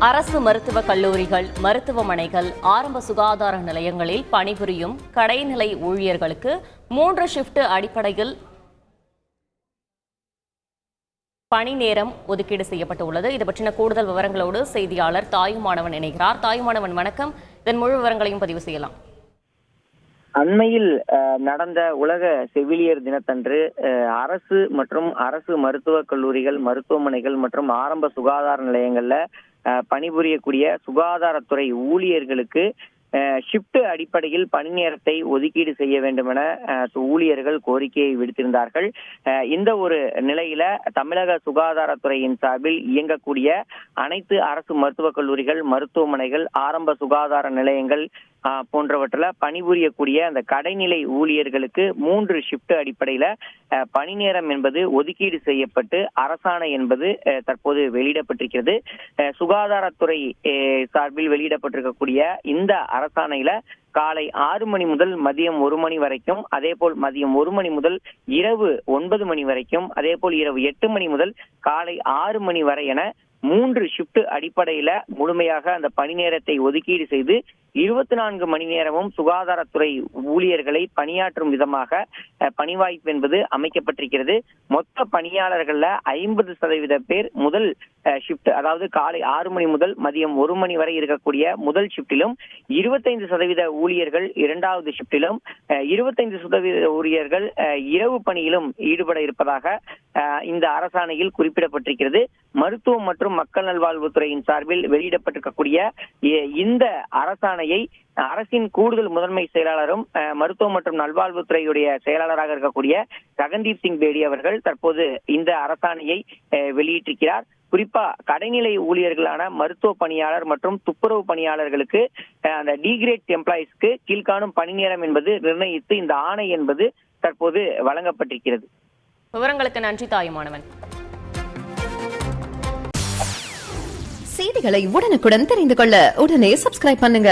அரசு மருத்துவக் கல்லூரிகள், மருத்துவமனைகள், ஆரம்ப சுகாதார நிலையங்களில் பணிபுரியும் கடைநிலை ஊழியர்களுக்கு 3 ஷிப்ட் அடிப்படையில் பணி நேரம் ஒதுக்கீடு செய்யப்பட்டுள்ளது. இது பற்றின கூடுதல் விவரங்களோடு செய்தியாளர் தாயுமானவன் இணைகிறார். தாயுமானவன், வணக்கம். இதன் முழு விவரங்களையும் பதிவு செய்யலாம். அண்மையில் நடந்த உலக செவிலியர் தினத்தன்று அரசு மற்றும் அரசு மருத்துவக் கல்லூரிகள், மருத்துவமனைகள் மற்றும் ஆரம்ப சுகாதார நிலையங்கள்ல பணிபுரியக்கூடிய சுகாதாரத்துறை ஊழியர்களுக்கு ஷிப்ட் அடிப்படையில் பணி நேரத்தை ஒதுக்கீடு செய்ய வேண்டும் என ஊழியர்கள் கோரிக்கையை விடுத்திருந்தார்கள். இந்த ஒரு நிலையில தமிழக சுகாதாரத்துறையின் சார்பில் இயங்கக்கூடிய அனைத்து அரசு மருத்துவக் கல்லூரிகள், மருத்துவமனைகள், ஆரம்ப சுகாதார நிலையங்கள் போன்றவற்றில் பணிபுரியக்கூடிய அந்த கடைநிலை ஊழியர்களுக்கு 3 ஷிப்ட் அடிப்படையில பணி நேரம் என்பது ஒதுக்கீடு செய்யப்பட்டு அரசாணை என்பது தற்போது வெளியிடப்பட்டிருக்கிறது. சுகாதாரத்துறை சார்பில் வெளியிடப்பட்டிருக்கக்கூடிய இந்த அரசாணையில காலை 6 மணி முதல் மதியம் 1 மணி வரைக்கும், அதே போல் மதியம் 1 மணி முதல் இரவு 9 மணி வரைக்கும், அதே போல் இரவு 8 மணி முதல் காலை 6 மணி வரை என 3 ஷிப்ட் அடிப்படையில முழுமையாக அந்த பணி நேரத்தை ஒதுக்கீடு செய்து 24 மணி நேரமும் சுகாதாரத்துறை ஊழியர்களை பணியாற்றும் விதமாக பணி வாய்ப்பு என்பது அமைக்கப்பட்டிருக்கிறது. மொத்த பணியாளர்கள்ல 50% பேர் முதல் ஷிப்ட், அதாவது காலை 6 மணி முதல் மதியம் 1 மணி வரை இருக்கக்கூடிய முதல் ஷிப்டிலும், 25% ஊழியர்கள் இரண்டாவது ஷிப்டிலும், 25% ஊழியர்கள் இரவு பணியிலும் ஈடுபட இருப்பதாக இந்த அரசாணையில் குறிப்பிடப்பட்டிருக்கிறது. மருத்துவம் மற்றும் மக்கள் நல்வாழ்வுத்துறையின் சார்பில் வெளியிடப்பட்டிருக்கக்கூடிய இந்த அரசாணையை அரசின் கூடுதல் முதன்மை செயலாளரும் மருத்துவம் மற்றும் நல்வாழ்வுத்துறையுடைய செயலாளராக இருக்கக்கூடிய ககன்தீப் சிங் பேடி அவர்கள் தற்போது இந்த அரசாணையை வெளியிட்டிருக்கிறார். குறிப்பா கடைநிலை ஊழியர்களான மருத்துவ பணியாளர் மற்றும் துப்புரவு பணியாளர்களுக்கு அந்த டிகிரேட் எம்ப்ளாயிஸ்க்கு கீழ்காணும் பணி நேரம் என்பது நிர்ணயித்து இந்த ஆணை என்பது தற்போது வழங்கப்பட்டிருக்கிறது. விவரங்களுக்கு நன்றி தாயுமானவன். செய்திகளை உடனுக்குடன் தெரிந்து கொள்ள உடனே சப்ஸ்கிரைப் பண்ணுங்க.